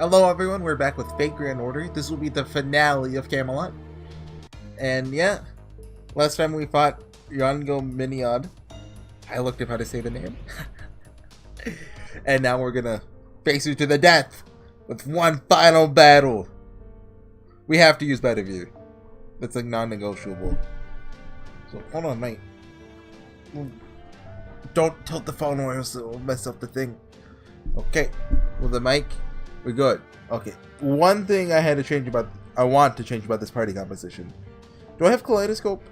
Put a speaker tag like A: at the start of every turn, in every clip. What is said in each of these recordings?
A: Hello everyone, we're back with Fate Grand Order. This will be the finale of Camelot. And yeah, last time we fought Yongo Miniod. I looked up how to say the name. And now we're gonna face you to the death with one final battle. We have to use Bedivere. That's like non-negotiable. So hold on, mate. Don't tilt the phone or else it'll mess up the thing. Okay, with the mic, we're good. Okay, one thing I want to change about this party composition. Do I have kaleidoscope?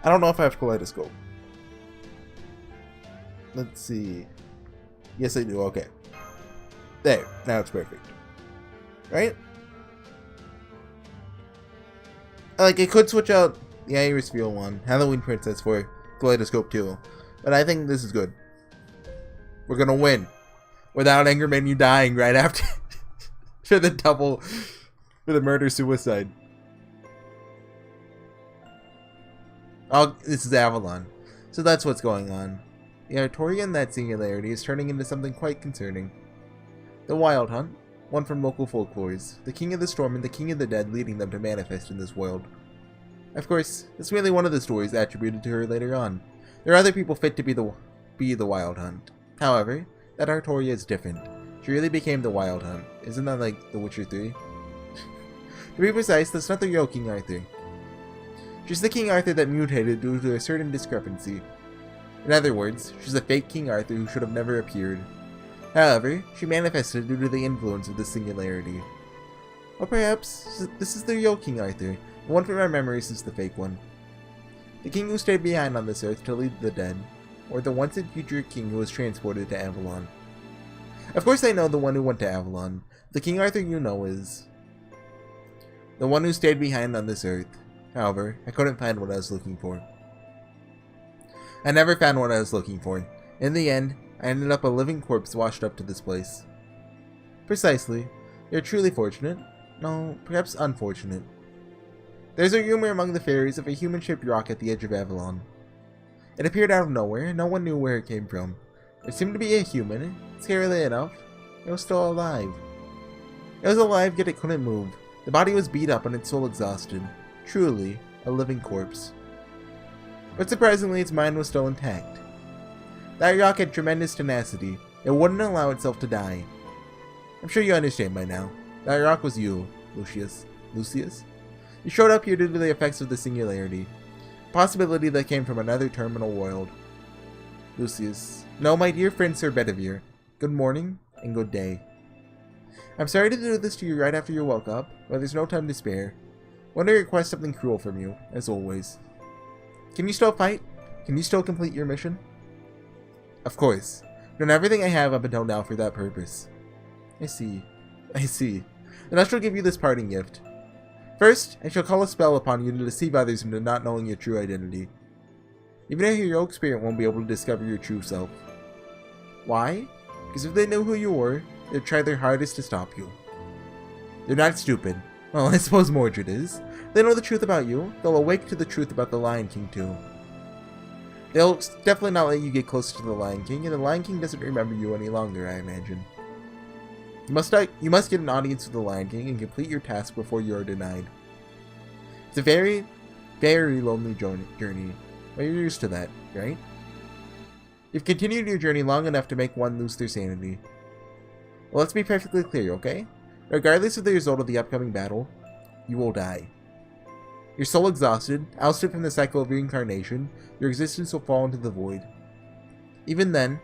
A: I don't know if I have kaleidoscope. Let's see. Yes, I do. Okay. There. Now it's perfect. Right? Like, I could switch out the Iris Feel one, Halloween Princess, for kaleidoscope 2. But I think this is good. We're gonna win. Without Anger Menu dying right after. For the murder-suicide. Oh, this is Avalon. So that's what's going on. The Artorian in that singularity is turning into something quite concerning. The Wild Hunt, one from local folklores, the King of the Storm and the King of the Dead leading them to manifest in this world. Of course, it's merely one of the stories attributed to her later on. There are other people fit to be the Wild Hunt. However, that Artoria is different. She really became the Wild Hunt. Isn't that like The Witcher 3? To be precise, that's not the real King Arthur. She's the King Arthur that mutated due to a certain discrepancy. In other words, she's a fake King Arthur who should have never appeared. However, she manifested due to the influence of the singularity. Or perhaps, this is the real King Arthur, the one from our memories is the fake one. The king who stayed behind on this earth to lead the dead, or the once and future king who was transported to Avalon. Of course I know the one who went to Avalon. The King Arthur you know is the one who stayed behind on this earth. However, I couldn't find what I was looking for. I never found what I was looking for. In the end, I ended up a living corpse washed up to this place. Precisely. You're truly fortunate. No, perhaps unfortunate. There's a rumor among the fairies of a human-shaped rock at the edge of Avalon. It appeared out of nowhere, and no one knew where it came from. It seemed to be a human. Scarily enough, it was still alive. It was alive, yet it couldn't move. The body was beat up and its soul exhausted. Truly, a living corpse. But surprisingly, its mind was still intact. That rock had tremendous tenacity. It wouldn't allow itself to die. I'm sure you understand by now. That rock was you, Lucius. You showed up here due to the effects of the singularity. A possibility that came from another terminal world. Lucius. No, my dear friend Sir Bedivere. Good morning, and good day. I'm sorry to do this to you right after you woke up, but there's no time to spare. I want to request something cruel from you, as always. Can you still fight? Can you still complete your mission? Of course. I've done everything I have up until now for that purpose. I see. Then I shall give you this parting gift. First, I shall call a spell upon you to deceive others into not knowing your true identity. Even a heroic spirit won't be able to discover your true self. Why? Because if they knew who you were, they'd try their hardest to stop you. They're not stupid. Well, I suppose Mordred is. They know the truth about you. They'll awake to the truth about the Lion King too. They'll definitely not let you get closer to the Lion King, and the Lion King doesn't remember you any longer, I imagine. You must get an audience with the Lion King and complete your task before you are denied. It's a very, very lonely journey, but you're used to that, right? You've continued your journey long enough to make one lose their sanity. Well, let's be perfectly clear, okay? Regardless of the result of the upcoming battle, you will die. Your soul exhausted, ousted from the cycle of reincarnation, your existence will fall into the void. Even then,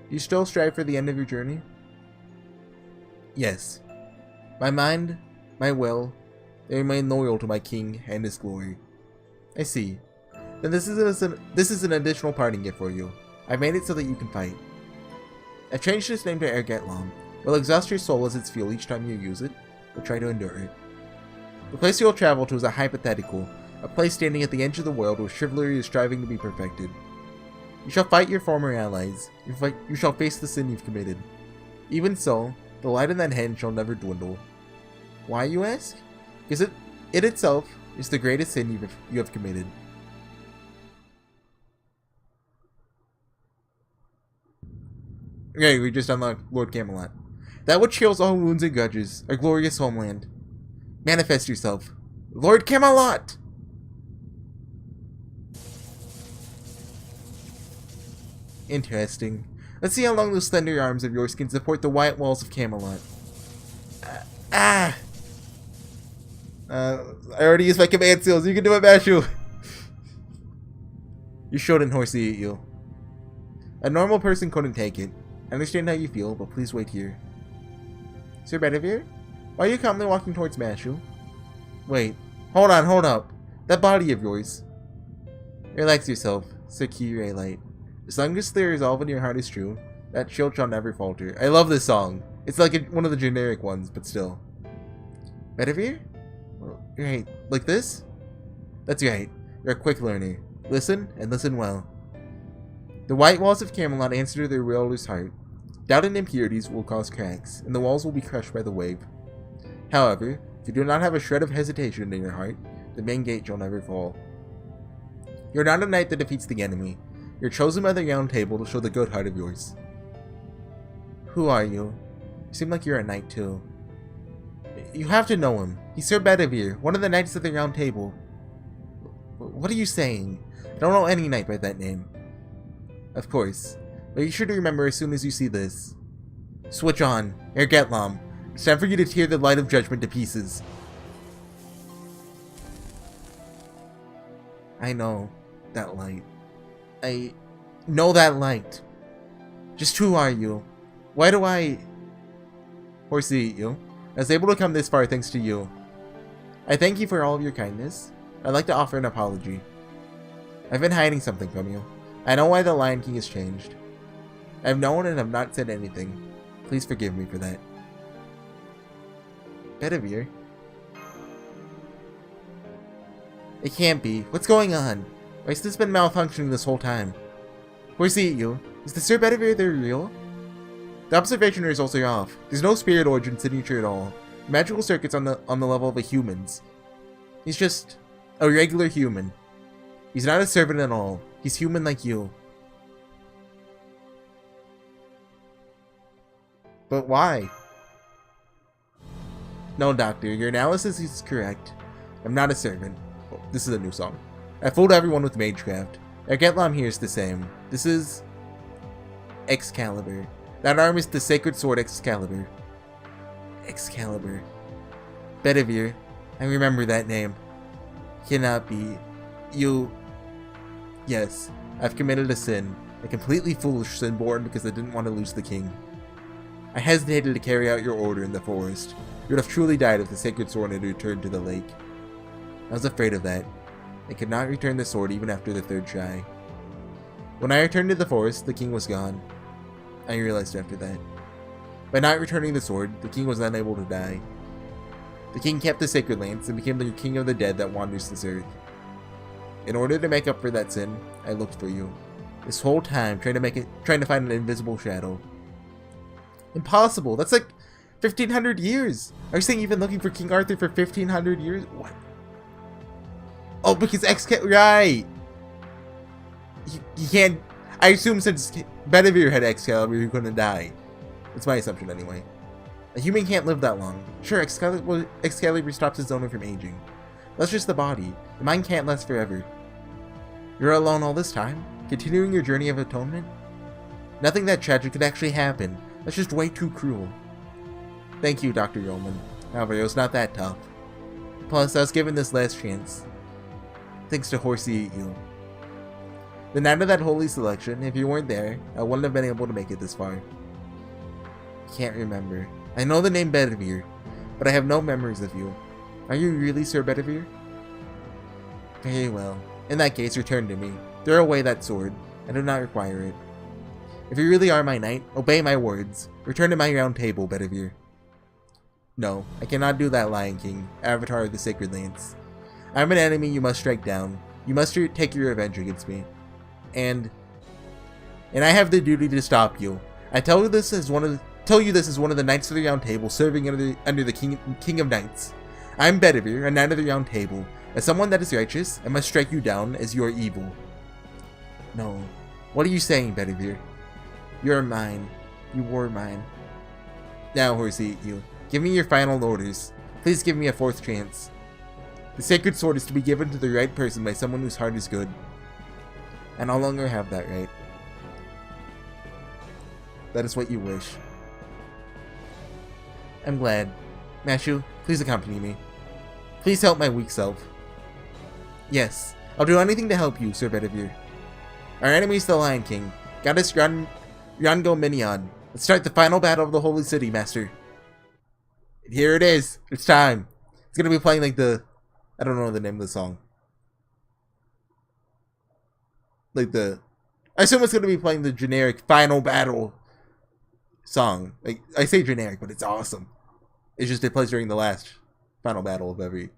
A: do you still strive for the end of your journey? Yes. My mind, my will, they remain loyal to my king and his glory. I see. Then this is an additional parting gift for you. I've made it so that you can fight. I've changed its name to Ergetlom. It'll exhaust your soul as its fuel each time you use it, but try to endure it. The place you'll travel to is a hypothetical, a place standing at the edge of the world where chivalry is striving to be perfected. You shall fight your former allies. You shall face the sin you've committed. Even so, the light in that hand shall never dwindle. Why, you ask? Because it itself is the greatest sin you have committed. Okay, we just unlocked Lord Camelot. that which heals all wounds and grudges, our glorious homeland. Manifest yourself. Lord Camelot! Interesting. Let's see how long those slender arms of yours can support the white walls of Camelot. I already used my command skills. You can do it, Mashu. You shouldn't, HorseyEatYou. A normal person couldn't take it. I understand how you feel, but please wait here. Sir Bedivere? Why are you calmly walking towards Mashu? Wait. Hold on, hold up. That body of yours. Relax yourself, Sir Light. As long as the resolve in your heart is true, that shield shall never falter. I love this song. It's like one of the generic ones, but still. Bedivere? Right, like this? That's right. You're a quick learner. Listen, and listen well. The white walls of Camelot answer to their ruler's heart. Doubt and impurities will cause cracks, and the walls will be crushed by the wave. However, if you do not have a shred of hesitation in your heart, the main gate shall never fall. You're not a knight that defeats the enemy. You're chosen by the round table to show the good heart of yours. Who are you? You seem like you're a knight too. You have to know him. He's Sir Bedivere, one of the knights of the round table. What are you saying? I don't know any knight by that name. Of course. But you should remember as soon as you see this. Switch on. Ergetlam. It's time for you to tear the light of judgment to pieces. I know that light. I know that light. Just who are you? Why do I... HorseyEatYou. I was able to come this far thanks to you. I thank you for all of your kindness. I'd like to offer an apology. I've been hiding something from you. I know why the Lion King has changed. I've known and have not said anything. Please forgive me for that. Bedivere? It can't be. What's going on? Why has this been malfunctioning this whole time? HorseyEatYou, is the Sir Bedivere there real? The observation results are off. There's no spirit origin signature at all. Magical circuits on the level of a human's. He's just a regular human. He's not a servant at all. He's human like you. But why? No, Doctor, your analysis is correct. I'm not a servant. Oh, this is a new song. I fooled everyone with Magecraft. Ergetlam here is the same. This is... Excalibur. That arm is the sacred sword Excalibur. Excalibur. Bedivere. I remember that name. Cannot be. You... Yes, I've committed a sin. A completely foolish sin born because I didn't want to lose the king. I hesitated to carry out your order in the forest. You would have truly died if the sacred sword had returned to the lake. I was afraid of that. I could not return the sword even after the third try. When I returned to the forest, the king was gone. I realized after that. By not returning the sword, the king was unable to die. The king kept the sacred lance and became the king of the dead that wanders this earth. In order to make up for that sin, I looked for you. This whole time, trying to find an invisible shadow. Impossible! That's like 1,500 years! Are you saying you've been looking for King Arthur for 1,500 years? What? Oh, because right! He can't... I assume since Bedivere had Excalibur, he couldn't die. That's my assumption anyway. A human can't live that long. Sure, Excalibur stops his owner from aging. That's just the body. The mind can't last forever. You're alone all this time? Continuing your journey of atonement? Nothing that tragic could actually happen. That's just way too cruel. Thank you, Dr. Yeoman. However, it was not that tough. Plus, I was given this last chance. Thanks to HorseyEatYou. The night of that holy selection, if you weren't there, I wouldn't have been able to make it this far. I can't remember. I know the name Bedivere, but I have no memories of you. Are you really Sir Bedivere? Very well. In that case, return to me. Throw away that sword. I do not require it. If you really are my knight, obey my words. Return to my round table, Bedivere. No, I cannot do that, Lion King, Avatar of the Sacred Lance. I am an enemy you must strike down. You must take your revenge against me. And I have the duty to stop you. I tell you this as one of the Knights of the Round Table serving under the King of Knights. I am Bedivere, a Knight of the Round Table. As someone that is righteous, I must strike you down as you are evil. No. What are you saying, Bedivere? You are mine. You were mine. Now, HorseyEatYou, give me your final orders. Please give me a 4th chance. The sacred sword is to be given to the right person by someone whose heart is good. I no longer have that right. That is what you wish. I'm glad. Mashu, please accompany me. Please help my weak self. Yes, I'll do anything to help you, Sir Bedivere. Our enemy is the Lion King, Goddess Yango Minion. Let's start the final battle of the Holy City, Master. And here it is. It's time. It's gonna be playing like the... I don't know the name of the song. Like the... I assume it's gonna be playing the generic final battle song. Like, I say generic, but it's awesome. It's just it plays during the last final battle of every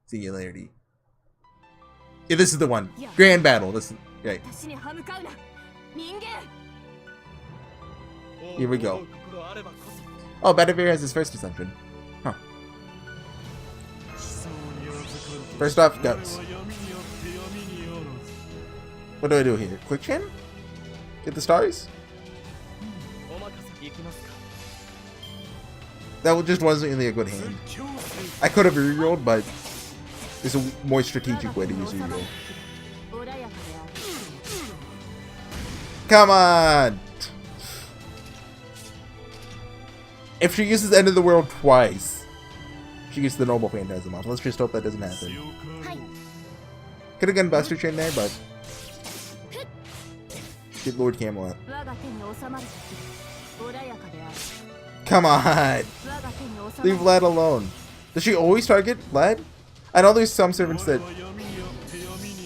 A: singularity. Yeah, this is the one. Grand battle. This is... Right. Here we go. Oh, Bedivere has his first assumption. Huh. First off, guts. What do I do here? Quick chain? Get the stars? That just wasn't really a good hand. I could have rerolled, but there's a more strategic way to use reroll. Come on! If she uses End of the World twice, she gets the Noble Phantasm off. Let's just hope that doesn't happen. Could have gotten Buster Chain there, but... Get Lord Camelot. Come on! Leave Vlad alone. Does she always target Vlad? I know there's some servants that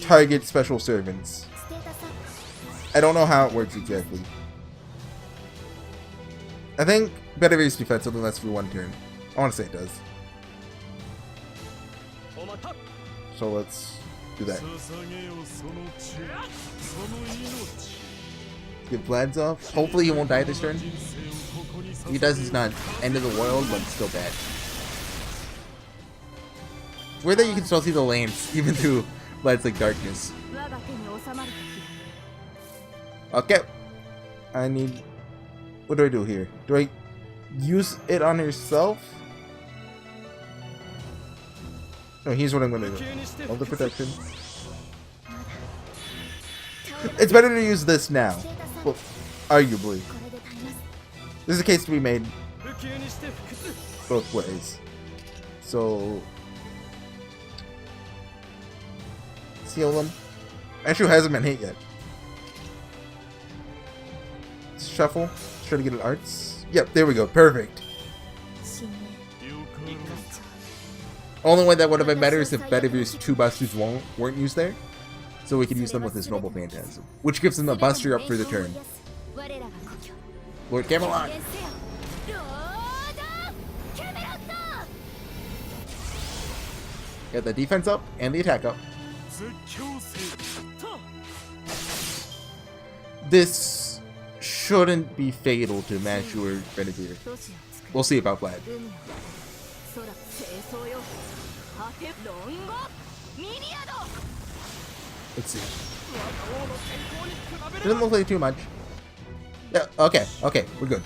A: target special servants. I don't know how it works exactly. I think Bedivere's defensive unless for 1 turn. I want to say it does. So let's do that. Get Vlad's off. Hopefully he won't die this turn. If he does, he's not end of the world, but it's still bad. It's weird that you can still see the lamps, even through Vlad's like darkness. Okay. I need... What do I do here? Do I use it on herself? No, here's what I'm gonna do. All the protection. It's better to use this now. Well, arguably. There's a case to be made both ways. So... Seal them. Actually hasn't been hit yet. Shuffle. Try to get an arts. Yep, there we go. Perfect. Only way that would have been better is if Bedivere's 2 busters weren't used there. So we could use them with his Noble Phantasm. Which gives him a buster up for the turn. Lord Camelot! Get the defense up and the attack up. This shouldn't be fatal to Mashu or Bedivere. We'll see about Vlad. Let's see. Doesn't look like too much. Yeah, okay, we're good.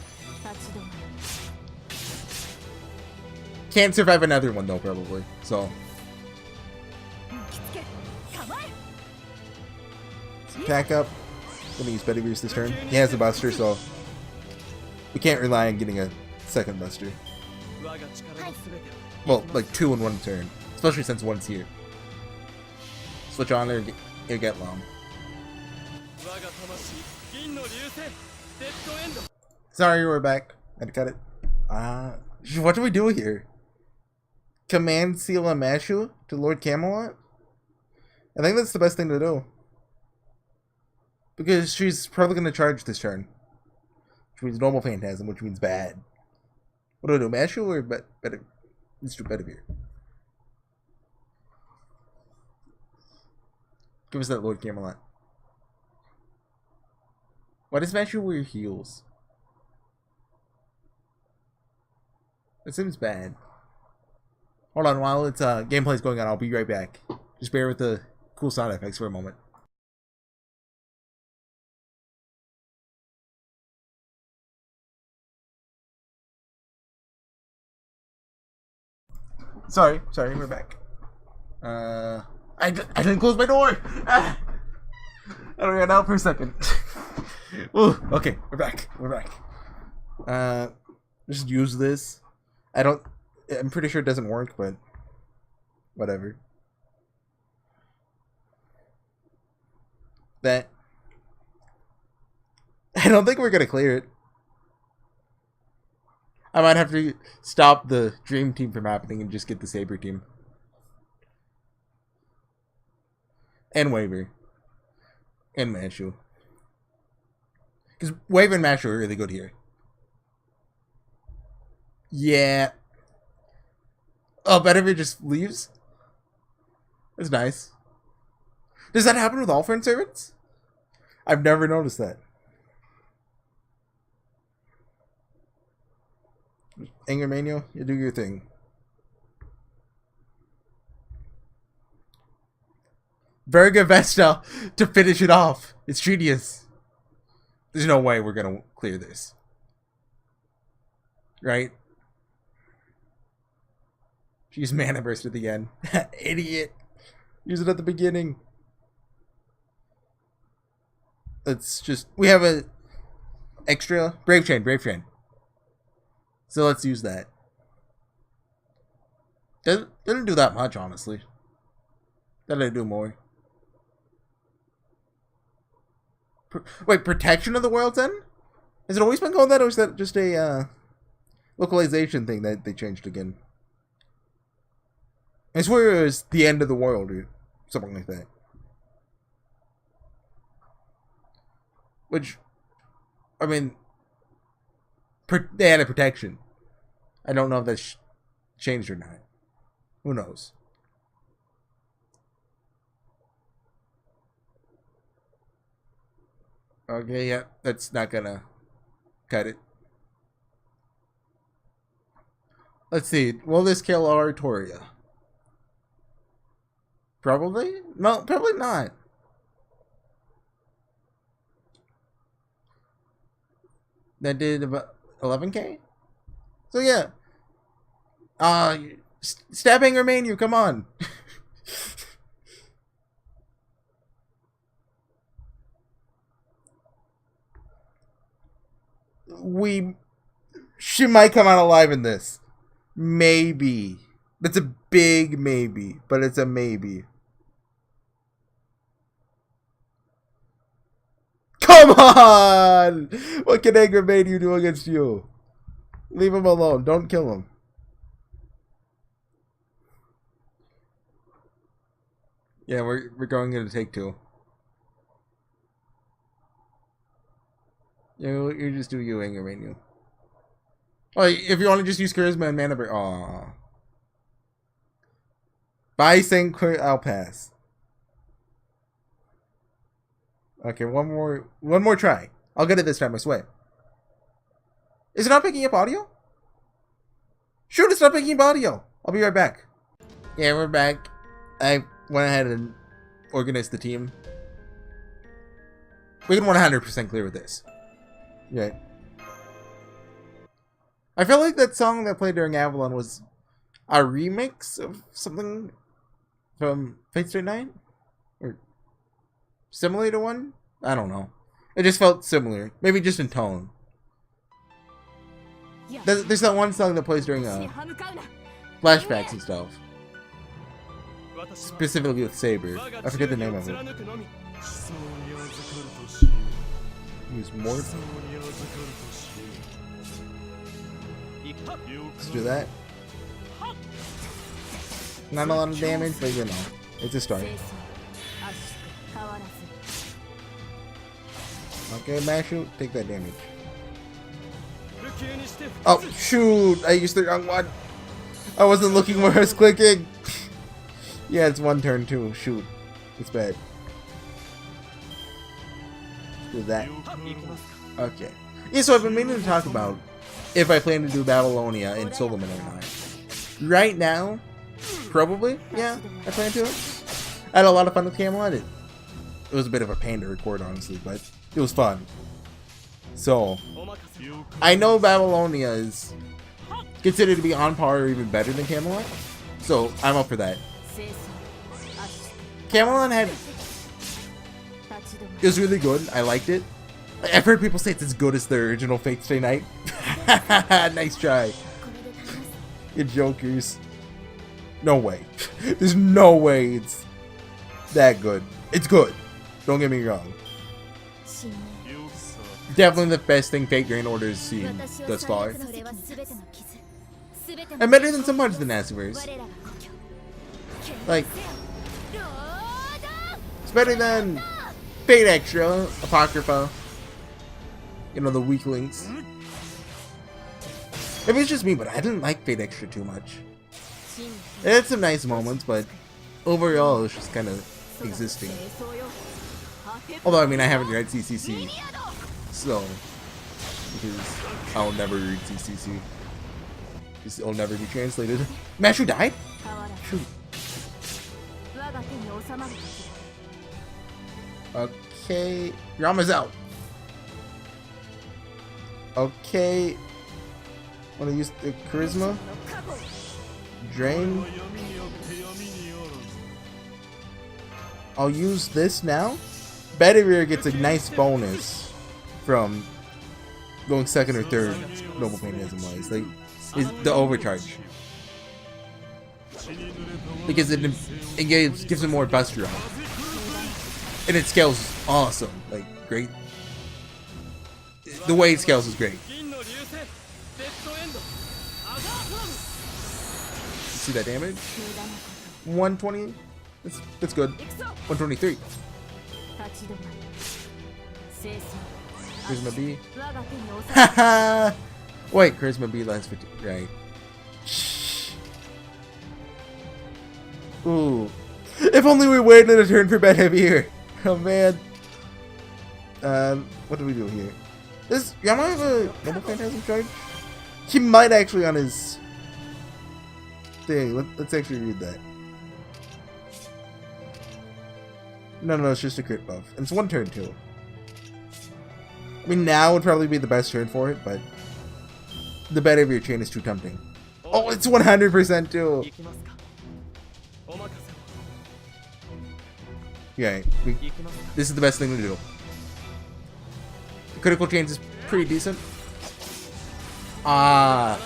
A: Can't survive another one though, probably. So. Attack up. Gonna use Bedivere's this turn. He has a buster, so we can't rely on getting a second buster. Well, like 2 in 1 turn, especially since 1's here. Switch on or get long. Sorry, we're back. Had to cut it. What do we do here? Command seal a Mashu to Lord Camelot? I think that's the best thing to do. Because she's probably going to charge this turn. Which means Noble Phantasm, which means bad. What do I do? Mashu or Bedivere? Let's do Bedivere. Give us that Lord Camelot. Why does Mashu wear heels? That seems bad. Hold on, while it's gameplay's going on, I'll be right back. Just bear with the cool sound effects for a moment. Sorry, we're back. I didn't close my door. I ran out for a second. Ooh, okay, we're back. Just use this. I'm pretty sure it doesn't work, but whatever. That. I don't think we're gonna clear it. I might have to stop the dream team from happening and just get the Saber team. And Waver. And Mashu. Because Waver and Mashu are really good here. Yeah. Oh, Bedivere just leaves? That's nice. Does that happen with all friend servants? I've never noticed that. Anger Mania, you do your thing. Verga Vesta to finish it off. It's genius. There's no way we're gonna clear this. Right? Use Mana Burst at the end. Idiot. Use it at the beginning. Let's just... We have a extra... Brave Chain. So let's use that. Didn't do that much, honestly. Did do more? Wait, Protection of the World's End? Has it always been called that, or is that just a localization thing that they changed again? I swear it was the end of the world or something like that. Which, I mean, they added protection. I don't know if that's changed or not. Who knows? Okay, yeah, that's not gonna cut it. Let's see. Will this kill Oratoria? Probably? No, probably not. That did about 11k? So yeah. Stabbing remain you, come on. She might come out alive in this. Maybe. That's a big maybe, but it's a maybe. Come on! What can Anger Maid you do against you? Leave him alone. Don't kill him. Yeah, we're going into take 2. You just do you, Anger Maid. Oh, if you want to just use Charisma and Mana Burst. Aww. Bye, St. I'll pass. Okay, one more try. I'll get it this time, I swear. Is it not picking up audio? Shoot, it's not picking up audio. I'll be right back. Yeah, we're back. I went ahead and organized the team. We can 100% clear with this. Yeah. I feel like that song that played during Avalon was a remix of something from Fate Stay Night? Or similar to one? I don't know. It just felt similar. Maybe just in tone. There's that one song that plays during flashbacks and stuff. Specifically with Saber. I forget the name of it. Use more. Let's do that. Not a lot of damage, but you know, it's a start. Okay, Mashu, take that damage. Oh, shoot! I used the wrong one. I wasn't looking where I was clicking. Yeah, it's one turn too. Shoot. It's bad. Do that. Okay. Yeah, so I've been meaning to talk about if I plan to do Babylonia in Solomon or not. Right now, probably, yeah, I plan to. I had a lot of fun with Camelot. It was a bit of a pain to record, honestly, but it was fun. So, I know Babylonia is considered to be on par or even better than Camelot. So I'm up for that. Camelot had, it was really good. I liked it. I've heard people say it's as good as the original Fate Stay Night. Nice try. You jokers. No way. There's no way it's that good. It's good. Don't get me wrong. Definitely the best thing Fate Grand Order has seen thus far. And better than some parts of the Naziverse. Like, it's better than Fate Extra, Apocrypha. You know, the weaklings. Maybe it's just me, but I didn't like Fate Extra too much. It had some nice moments, but overall it was just kind of existing. Although, I mean, I haven't read CCC, so, because I'll never read CCC. Because it'll never be translated. Mashu died? Shoot. Okay, Rama's out. Okay, wanna use the charisma? Drain. I'll use this now. Bedivere gets a nice bonus from going second or third Noble Phantasm wise. Like, is the overcharge. Because it gives him more buster on. And it scales awesome. Like, great. The way it scales is great. See that damage? 120. That's good. 123. Charisma B. Haha. Wait, Charisma B lasts 50. Right. Ooh. If only we waited a turn for Bedivere. Oh man. What do we do here? Does Yama have a Noble Phantasm charge? He might actually on his thing. Let's actually read that. No, it's just a crit buff. And it's one turn too. I mean, now would probably be the best turn for it, but the Bedivere chain is too tempting. Oh, it's 100% too. Yeah, this is the best thing to do. The critical change is pretty decent. I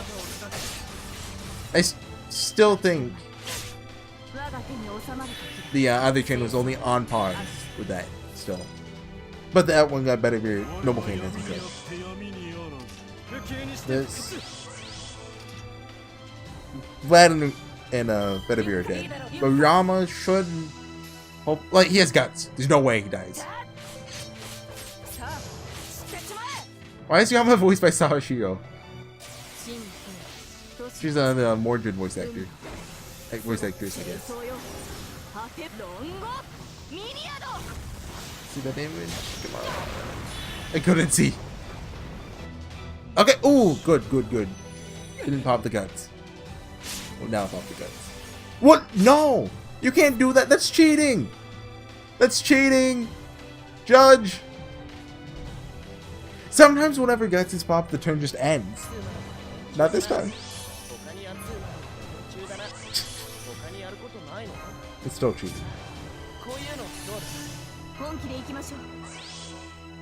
A: still think the other chain was only on par with that still. But that one got Bedivere Noble Phantasm charge. This Vlad and Bedivere are dead. But Rama should hope, like, he has guts. There's no way he dies. Why is Yama voiced by Sawashiro? She's the Mordred voice actor. Voice actress, I guess. See that damage? Come on. I couldn't see. Okay. Ooh, good. Didn't pop the guts. Well, now pop the guts. What? No! You can't do that. That's cheating. That's cheating. Judge. Sometimes whenever guts is popped, the turn just ends. Not this time. It's still cheating.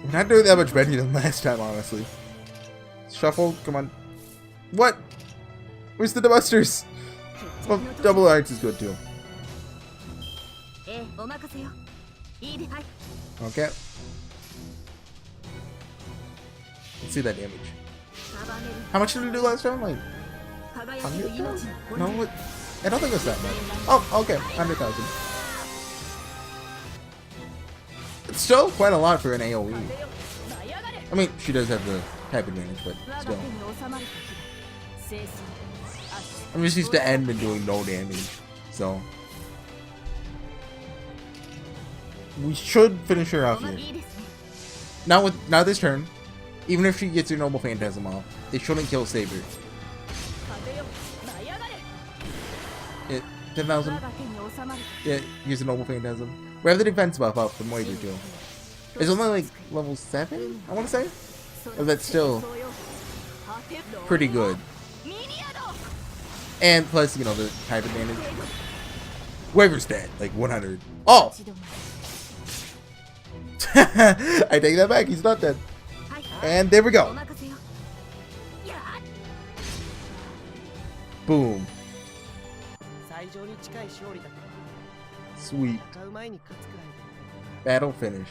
A: We're not doing that much better than last time, honestly. Shuffle, come on. What? Where's the debusters? Well, double arts is good too. Okay. Let's see that damage. How much did we do last time? Like 100,000? No, what? I don't think it was that much. Oh, okay, 100,000. It's still quite a lot for an AoE. I mean, she does have the type advantage, but still. I'm just used to Edmund doing no damage, so. We should finish her off here. Now this turn, even if she gets her Noble Phantasm off, they shouldn't kill Saber. 10,000. Yeah, use a Noble Phantasm. We have the defense buff up from Wager too. It's only like level 7, I want to say? But that's still pretty good. And plus, you know, the type advantage. Waver's dead, like 100. Oh! I take that back, he's not dead. And there we go. Boom. Sweet. Battle finish.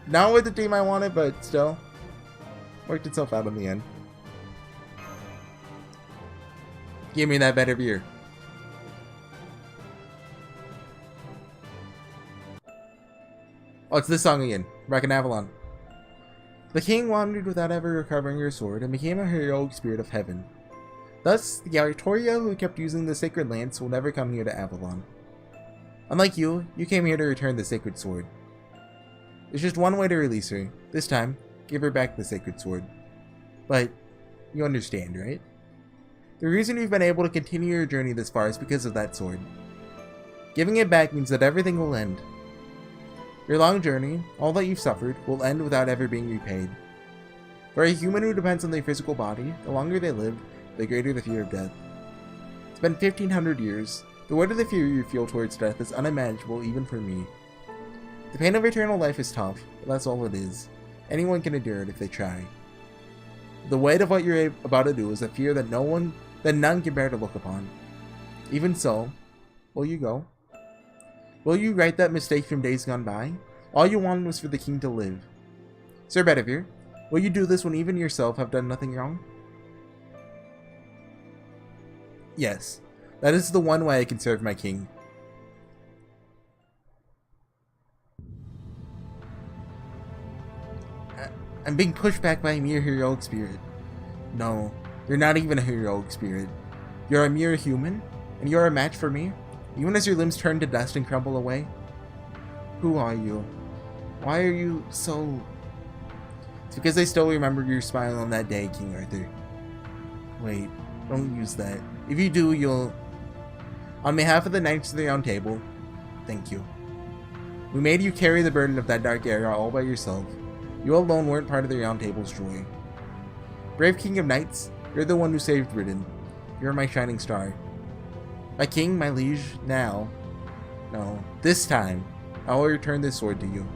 A: Not with the team I wanted, but still. Worked itself out in the end. Give me that Bedivere. Oh, it's this song again. Back in Avalon. The king wandered without ever recovering her sword and became a heroic spirit of heaven. Thus, the Artoria who kept using the sacred lance will never come here to Avalon. Unlike you, you came here to return the sacred sword. There's just one way to release her. This time, give her back the sacred sword. But, you understand, right? The reason you've been able to continue your journey this far is because of that sword. Giving it back means that everything will end. Your long journey, all that you've suffered, will end without ever being repaid. For a human who depends on their physical body, the longer they live, the greater the fear of death. It's been 1500 years. The weight of the fear you feel towards death is unimaginable even for me. The pain of eternal life is tough, but that's all it is. Anyone can endure it if they try. The weight of what you're about to do is a fear that none can bear to look upon. Even so, will you go? Will you right that mistake from days gone by? All you wanted was for the king to live. Sir Bedivere, will you do this when even yourself have done nothing wrong? Yes, that is the one way I can serve my king. I'm being pushed back by a mere heroic spirit. No, you're not even a heroic spirit. You're a mere human, and you're a match for me, even as your limbs turn to dust and crumble away. Who are you? Why are you so... It's because I still remember your smile on that day, King Arthur. Wait, don't use that. If you do, you'll... On behalf of the Knights of the Round Table, thank you. We made you carry the burden of that dark era all by yourself. You alone weren't part of the Round Table's joy. Brave King of Knights, you're the one who saved Britain. You're my shining star. My king, my liege, now... No, this time, I will return this sword to you.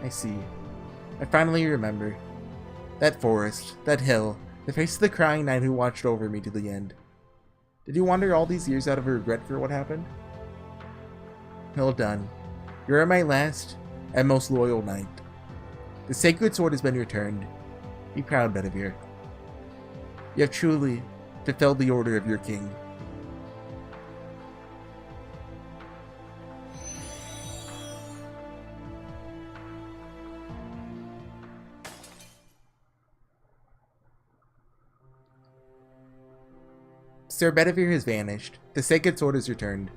A: I see. I finally remember. That forest, that hill, the face of the crying knight who watched over me to the end. Did you wander all these years out of regret for what happened? Well done. You are my last and most loyal knight. The sacred sword has been returned. Be proud, Bedivere. You have truly fulfilled the order of your king. Sir Bedivere has vanished. The sacred sword is returned.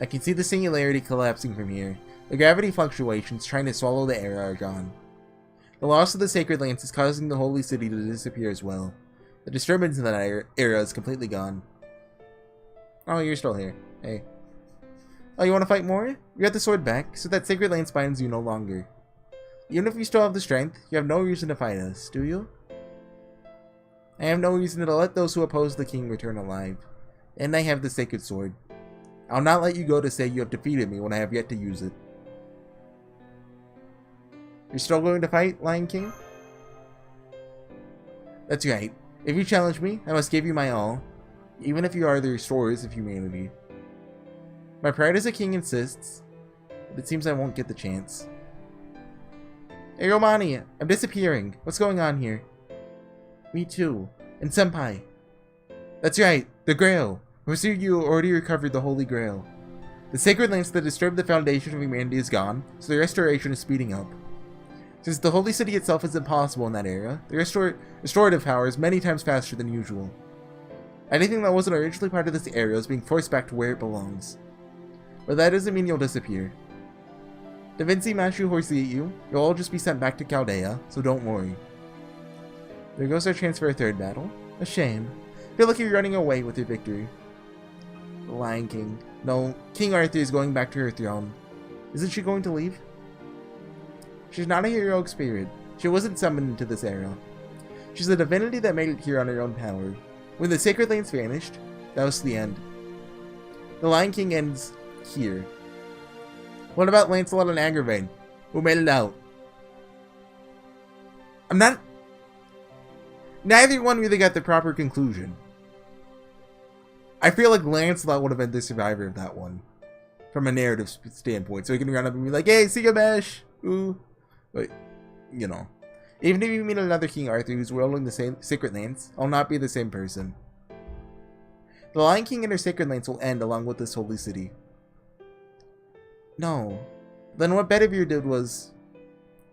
A: I can see the singularity collapsing from here. The gravity fluctuations trying to swallow the era are gone. The loss of the sacred lance is causing the holy city to disappear as well. The disturbance in that era is completely gone. Oh, you're still here. Hey. Oh, you want to fight more? You got the sword back, so that sacred lance binds you no longer. Even if you still have the strength, you have no reason to fight us, do you? I have no reason to let those who oppose the king return alive. And I have the sacred sword. I'll not let you go to say you have defeated me when I have yet to use it. You're still going to fight, Lion King? That's right. If you challenge me, I must give you my all, even if you are the restorers of humanity. My pride as a king insists, but it seems I won't get the chance. Hey Romani, I'm disappearing. What's going on here? Me too. And Senpai. That's right, the Grail. HorseyEatYou already recovered the Holy Grail. The sacred lance that disturbed the foundation of humanity is gone, so the restoration is speeding up. Since the Holy City itself is impossible in that era, the restorative power is many times faster than usual. Anything that wasn't originally part of this area is being forced back to where it belongs. But that doesn't mean you'll disappear. Da Vinci, Mashu, HorseyEatYou, you'll all just be sent back to Chaldea, so don't worry. There goes our chance for a third battle. A shame. Feel like you're running away with your victory. The Lion King. No, King Arthur is going back to her throne. Isn't she going to leave? She's not a heroic spirit. She wasn't summoned into this era. She's a divinity that made it here on her own power. When the Sacred Lands vanished, that was the end. The Lion King ends here. What about Lancelot and Agravain, who made it out? Neither one really got the proper conclusion. I feel like Lancelot would have been the survivor of that one, from a narrative standpoint. So he can run up and be like, "Hey, Sigamesh!" Ooh. But, you know. Even if you meet another King Arthur who's ruling the same Sacred Lands, I'll not be the same person. The Lion King and her Sacred Lands will end along with this holy city. No. Then what Bedivere did was,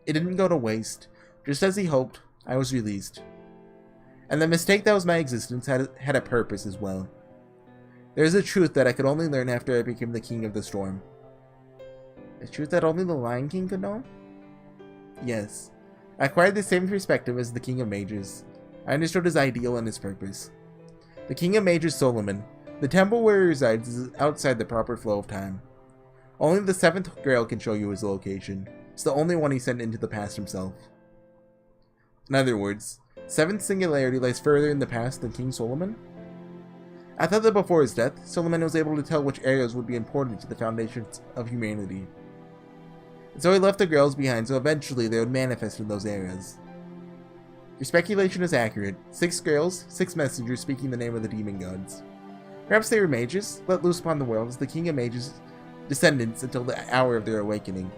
A: it didn't go to waste. Just as he hoped, I was released. And the mistake that was my existence had a purpose as well. There is a truth that I could only learn after I became the King of the Storm. A truth that only the Lion King could know? Yes. I acquired the same perspective as the King of Mages. I understood his ideal and his purpose. The King of Mages, Solomon, the temple where he resides is outside the proper flow of time. Only the 7th Grail can show you his location. It's the only one he sent into the past himself. In other words, 7th Singularity lies further in the past than King Solomon? I thought that before his death, Solomon was able to tell which areas would be important to the foundations of humanity. And so he left the Grails behind so eventually they would manifest in those areas. Your speculation is accurate. 6 Grails, 6 messengers speaking the name of the demon gods. Perhaps they were mages, let loose upon the world as the King of Mages' descendants until the hour of their awakening.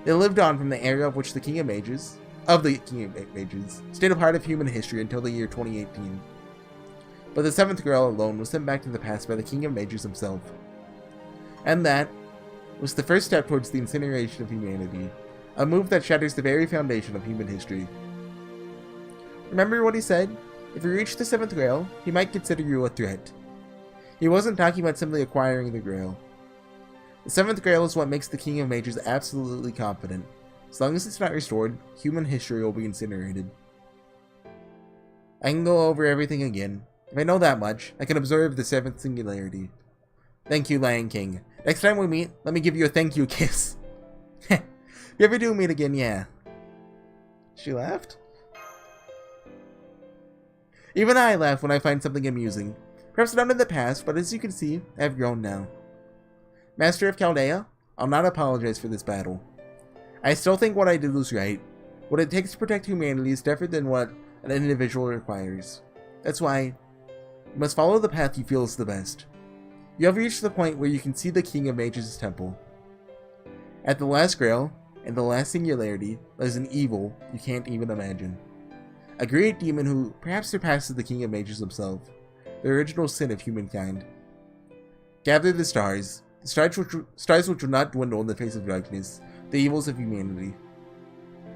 A: They lived on from the area of which the King of Mages, stayed a part of human history until the year 2018. But the 7th Grail alone was sent back to the past by the King of Mages himself. And that was the first step towards the incineration of humanity, a move that shatters the very foundation of human history. Remember what he said? If you reach the 7th Grail, he might consider you a threat. He wasn't talking about simply acquiring the Grail. The 7th Grail is what makes the King of Mages absolutely confident. As long as it's not restored, human history will be incinerated. I can go over everything again. If I know that much, I can observe the 7th Singularity. Thank you, Lion King. Next time we meet, let me give you a thank you kiss. If you ever do meet again, yeah. She laughed? Even I laugh when I find something amusing. Perhaps not in the past, but as you can see, I have grown now. Master of Chaldea, I'll not apologize for this battle. I still think what I did was right. What it takes to protect humanity is different than what an individual requires. That's why you must follow the path you feel is the best. You have reached the point where you can see the King of Mages' temple. At the last Grail, and the last Singularity, lies an evil you can't even imagine. A great demon who perhaps surpasses the King of Mages himself, the original sin of humankind. Gather the stars which will not dwindle in the face of darkness, the evils of humanity.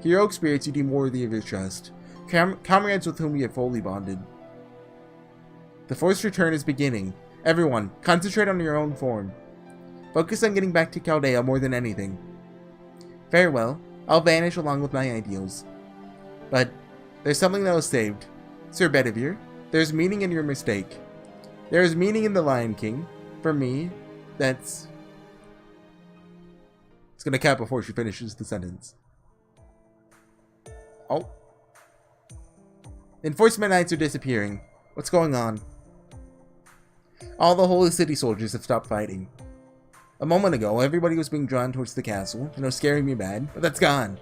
A: Heroic spirits you deem worthy of your trust, comrades with whom you have fully bonded. The forced return is beginning. Everyone, concentrate on your own form. Focus on getting back to Chaldea more than anything. Farewell, I'll vanish along with my ideals. But there's something that was saved. Sir Bedivere, there's meaning in your mistake. There is meaning in the Lion King. For me, that's... It's gonna cut before she finishes the sentence. Oh. Enforcement Knights are disappearing. What's going on? All the Holy City soldiers have stopped fighting. A moment ago, everybody was being drawn towards the castle, and it was scaring me bad, but that's gone.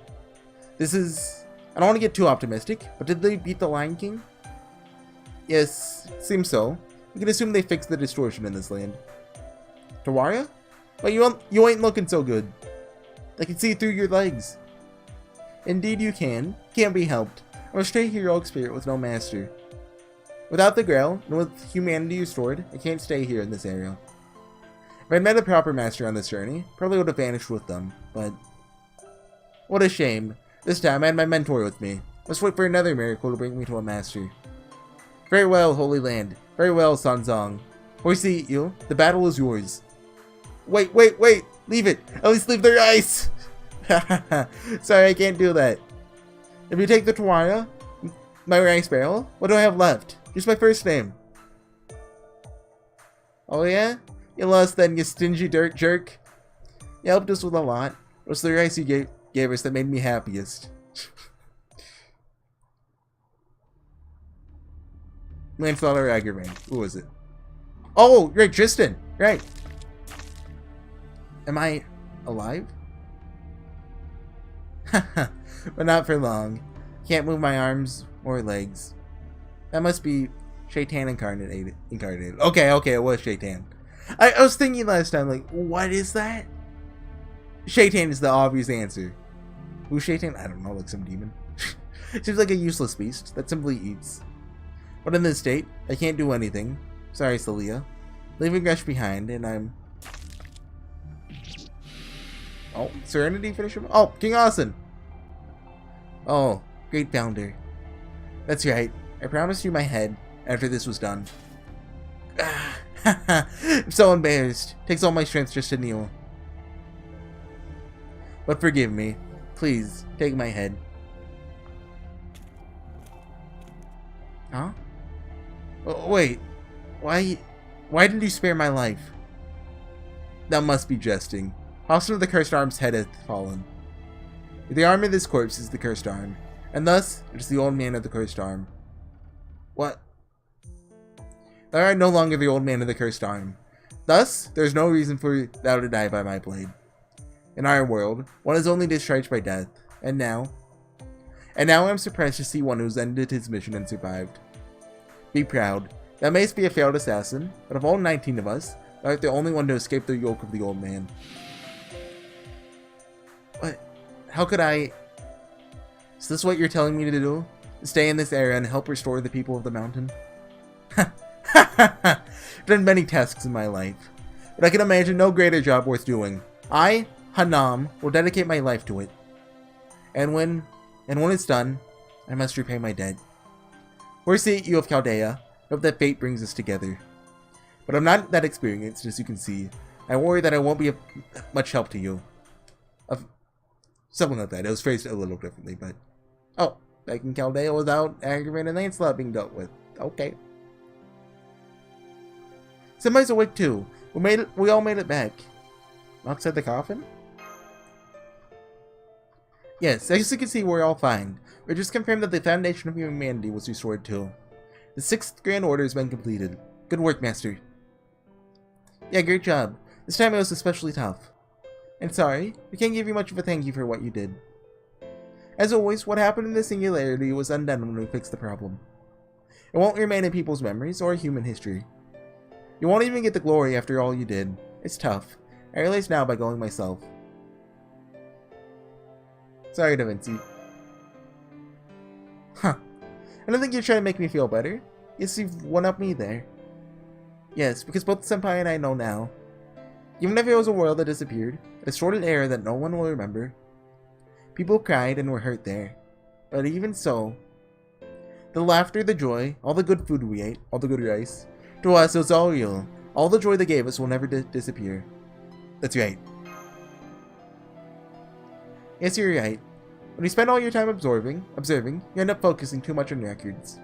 A: This is... I don't want to get too optimistic, but did they beat the Lion King? Yes, seems so. We can assume they fixed the distortion in this land. Tawaria? But you ain't looking so good. I can see through your legs. Indeed you can. Can't be helped. I'm a stray heroic spirit with no master. Without the Grail, and with humanity restored, I can't stay here in this area. If I'd met a proper master on this journey, probably would have vanished with them, but... What a shame. This time I had my mentor with me. Must wait for another miracle to bring me to a master. Very well, Holy Land. Very well, Sanzang. HorseyEatYou, the battle is yours. Wait! Leave it! At least leave their ice! Sorry, I can't do that. If you take the Tawaria, my rice barrel, what do I have left? Just my first name. Oh yeah? You lost then, you stingy dirt jerk. You helped us with a lot. It was the rice you gave gave us that made me happiest. Manslaughter aggravating. Who was it? Oh, right, Tristan. Right. Am I alive? But not for long. Can't move my arms or legs. That must be Shaitan incarnated. Okay, it was Shaitan. I was thinking last time, like, what is that? Shaitan is the obvious answer. Who's Shaitan? I don't know, like some demon. Seems like a useless beast that simply eats. But in this state, I can't do anything. Sorry, Celia. Leaving Gresh behind, and I'm... Oh, Serenity finisher? Oh, King Austin! Oh, great founder. That's right. I promised you my head after this was done. I'm so embarrassed. Takes all my strength just to kneel. But forgive me. Please, take my head. Huh? Oh, wait. Why did you spare my life? Thou must be jesting. Austin of the Cursed Arm's head hath fallen. The arm of this corpse is the cursed arm, and thus it is the old man of the cursed arm. What? Thou art no longer the old man of the cursed arm. Thus, there is no reason for thou to die by my blade. In our world, one is only discharged by death, and now I am surprised to see one who's ended his mission and survived. Be proud. Thou mayst be a failed assassin, but of all 19 of us, thou art the only one to escape the yoke of the old man. What? How could I... Is this what you're telling me to do? To stay in this area and help restore the people of the mountain? I've done many tasks in my life, but I can imagine no greater job worth doing. I, Hanam, will dedicate my life to it. And when it's done, I must repay my debt. HorseyEatYou of Chaldea, hope that fate brings us together. But I'm not that experienced, as you can see. I worry that I won't be of much help to you. Something like that. It was phrased a little differently, but... Oh, back in Chaldea without aggravated Lancelot being dealt with. Okay. Somebody's awake too. We all made it back. Knox at the coffin? Yes, as you can see, we're all fine. We just confirmed that the foundation of humanity was restored too. The 6th Grand Order has been completed. Good work, Master. Yeah, great job. This time it was especially tough. And sorry, we can't give you much of a thank you for what you did. As always, what happened in the Singularity was undone when we fixed the problem. It won't remain in people's memories or human history. You won't even get the glory after all you did. It's tough. I realize now by going myself. Sorry, Da Vinci. Huh. I don't think you're trying to make me feel better. Yes, you've one-upped me there. Yes, because both Senpai and I know now. Even if it was a world that disappeared, a distorted era that no one will remember. People cried and were hurt there. But even so, the laughter, the joy, all the good food we ate, all the good rice, to us it was all real. All the joy they gave us will never disappear. That's right. Yes, you're right. When you spend all your time observing, you end up focusing too much on records.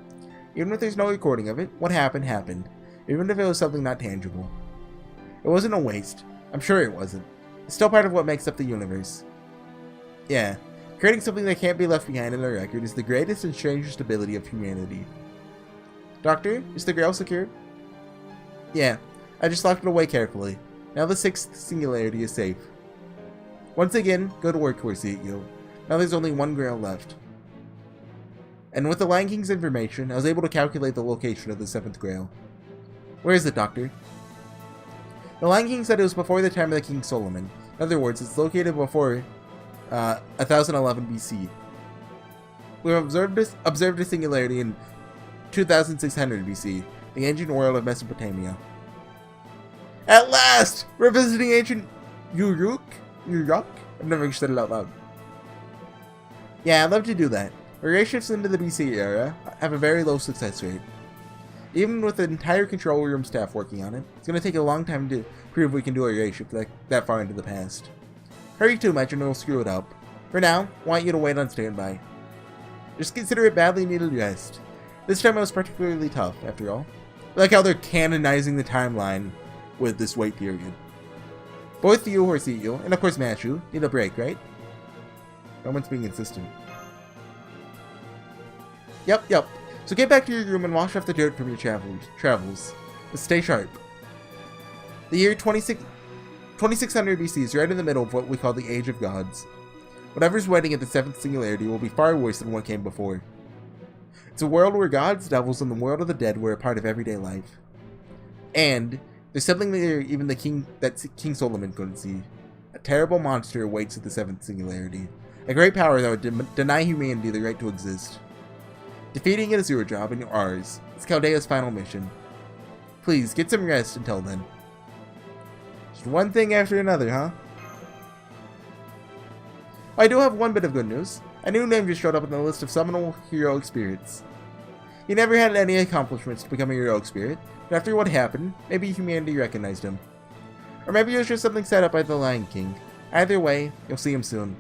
A: Even if there's no recording of it, what happened, happened. Even if it was something not tangible. It wasn't a waste. I'm sure it wasn't. It's still part of what makes up the universe. Yeah, creating something that can't be left behind in a record is the greatest and strangest ability of humanity. Doctor, is the grail secured? Yeah, I just locked it away carefully. Now the 6th Singularity is safe. Once again, good work, HorseyEatYou. Now there's only one grail left. And with the Lion King's information, I was able to calculate the location of the 7th grail. Where is it, Doctor? The Lion King said it was before the time of the King Solomon. In other words, it's located before 1011 BC. We observed a singularity in 2600 BC, the ancient world of Mesopotamia. At last! We're visiting ancient Uruk? I've never said it out loud. Yeah, I'd love to do that. Array shifts into the BC era have a very low success rate. Even with the entire control room staff working on it, it's going to take a long time to prove we can do a race shift that far into the past. Hurry too much and it'll screw it up. For now, I want you to wait on standby. Just consider it badly needed rest. This time it was particularly tough, after all. I like how they're canonizing the timeline with this wait period. Both you, HorseyEatYou, and of course Mashu, need a break, right? No one's being insistent. Yep. So get back to your room and wash off the dirt from your travels. But stay sharp. The year 2600 BC is right in the middle of what we call the Age of Gods. Whatever's waiting at the 7th singularity will be far worse than what came before. It's a world where gods, devils, and the world of the dead were a part of everyday life. And there's something there even that King Solomon couldn't see. A terrible monster awaits at the 7th singularity. A great power that would deny humanity the right to exist. Defeating it is your job and ours. It's Chaldea's final mission. Please, get some rest until then. Just one thing after another, huh? I do have one bit of good news. A new name just showed up on the list of Seminole Heroic Spirits. He never had any accomplishments to become a heroic spirit, but after what happened, maybe humanity recognized him. Or maybe it was just something set up by the Lion King. Either way, you'll see him soon.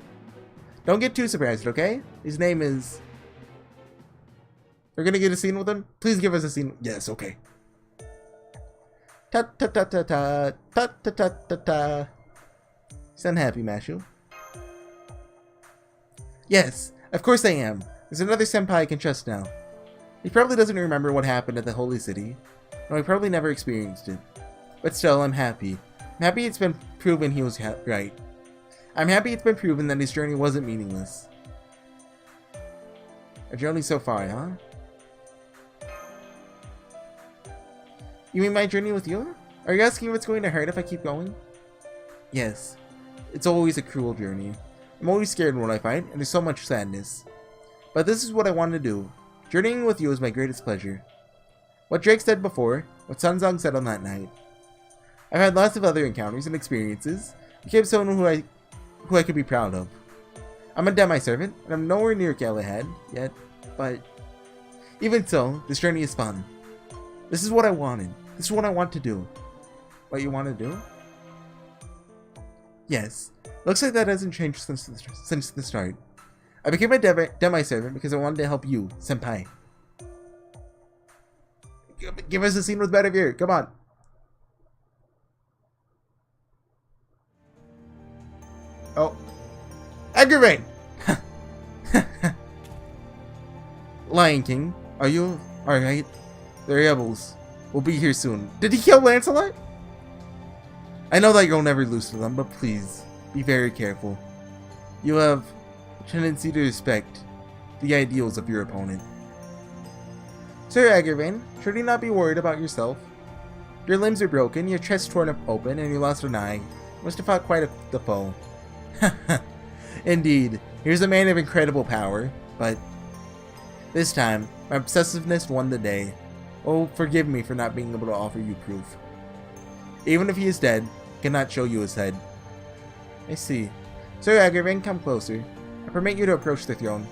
A: Don't get too surprised, okay? His name is... We're gonna get a scene with him? Please give us a scene. Yes, okay. Ta-ta-ta-ta-ta. Ta-ta-ta-ta-ta. He's unhappy, Mashu. Yes, of course I am. There's another senpai I can trust now. He probably doesn't remember what happened at the Holy City. No, he probably never experienced it. But still, I'm happy. I'm happy it's been proven he was right. I'm happy it's been proven that his journey wasn't meaningless. A journey so far, huh? You mean my journey with you? Are you asking what's going to hurt if I keep going? Yes. It's always a cruel journey. I'm always scared when I fight, and there's so much sadness. But this is what I want to do. Journeying with you is my greatest pleasure. What Drake said before, what Sanzang said on that night. I've had lots of other encounters and experiences, became someone who I could be proud of. I'm a demi-servant, and I'm nowhere near Camelot yet, but even so, this journey is fun. This is what I wanted. This is what I want to do. What you want to do? Yes. Looks like that hasn't changed since the start. I became a demi-servant because I wanted to help you, senpai. Give us a scene with Bedivere, come on. Oh. Aggravate! Lion King, are you alright? The rebels will be here soon. Did he kill Lancelot? I know that you'll never lose to them, but please, be very careful. You have a tendency to respect the ideals of your opponent. Sir Agravain, should you not be worried about yourself? Your limbs are broken, your chest torn open, and you lost an eye. You must have fought quite the foe. Indeed, here's a man of incredible power, but this time, my obsessiveness won the day. Oh, forgive me for not being able to offer you proof. Even if he is dead, I cannot show you his head. I see. Sir Agravain, come closer. I permit you to approach the throne.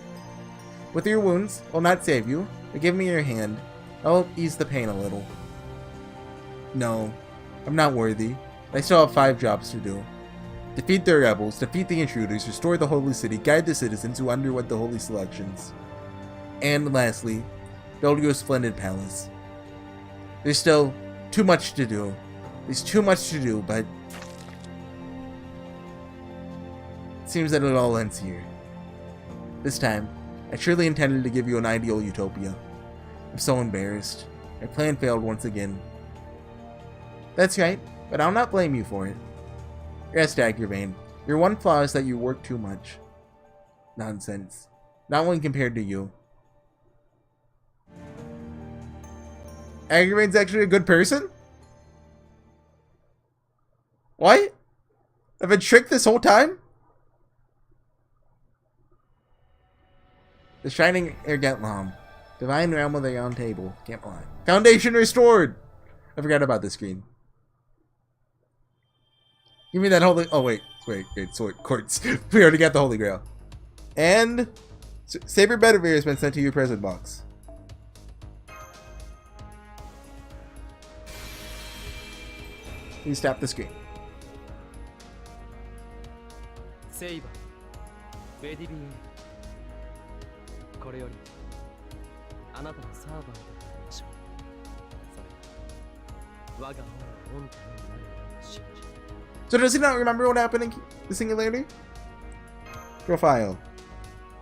A: With your wounds, I'll not save you, but give me your hand. I'll ease the pain a little. No, I'm not worthy. I still have 5 jobs to do. Defeat the rebels, defeat the intruders, restore the holy city, guide the citizens who underwent the holy selections. And lastly, build you a splendid palace. There's still too much to do. There's too much to do, but it seems that it all ends here. This time, I surely intended to give you an ideal utopia. I'm so embarrassed. My plan failed once again. That's right, but I'll not blame you for it. Rest, Agravain. Your one flaw is that you work too much. Nonsense. Not one compared to you. Agravain's actually a good person? What? I've been tricked this whole time? The Shining Ergetlam. Divine Realm of the Round Table. Camelot. Foundation restored! I forgot about this screen. Give me that holy... Oh, wait. Sword. Quartz. We already got the Holy Grail. And... Saber Bedivere has been sent to your present box. Please tap the screen.
B: Saber Bedivere. これよりあなたのサーバーとなりましょう。それ我が王の御手になると信じ。
A: So does he not remember what happened in the singularity? Profile.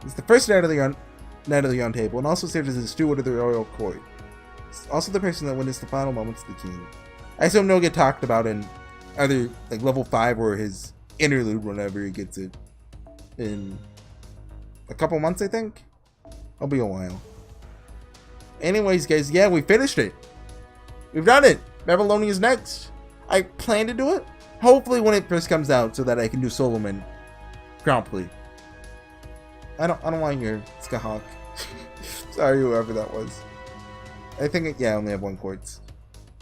A: It's the first knight of the Round Table, and also serves as the steward of the royal court. It's also the person that witnessed the final moments of the king. I assume he'll get talked about in either like level 5 or his interlude whenever he gets it in a couple months, I think. It'll be a while. Anyways, guys, yeah, we finished it. We've done it. Babylonia's next. I plan to do it, hopefully when it first comes out, so that I can do Solomon promptly. I don't want your Skahawk. Sorry, whoever that was. I think I only have 1 quartz.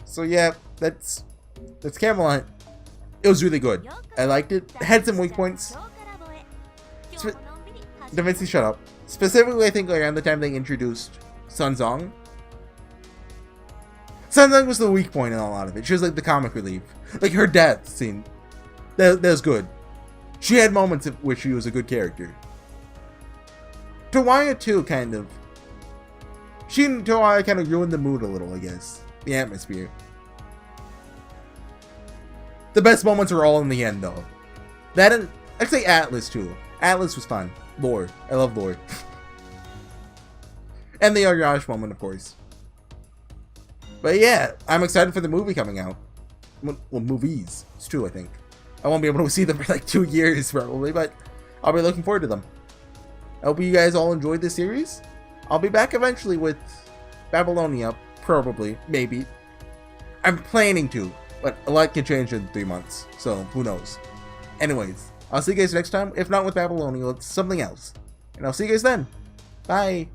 A: So yeah, that's Camelot. It was really good. I liked it. It had some weak points. Devinci, shut up. Specifically, I think around the time they introduced Sanzang. Sanzang was the weak point in a lot of it. She was like the comic relief. Like her death scene. That was good. She had moments in which she was a good character. Tawaya too, kind of. She and Tawaya kind of ruined the mood a little, I guess. The atmosphere. The best moments are all in the end, though. That and I'd say Atlas too. Atlas was fun. Lore. I love Lore. And the Arash moment, of course. But yeah, I'm excited for the movie coming out. Well, movies. It's 2, I think. I won't be able to see them for like 2 years, probably, but I'll be looking forward to them. I hope you guys all enjoyed this series. I'll be back eventually with Babylonia, probably, maybe. I'm planning to, but a lot can change in 3 months, so who knows. Anyways, I'll see you guys next time. If not with Babylonia, it's something else. And I'll see you guys then. Bye.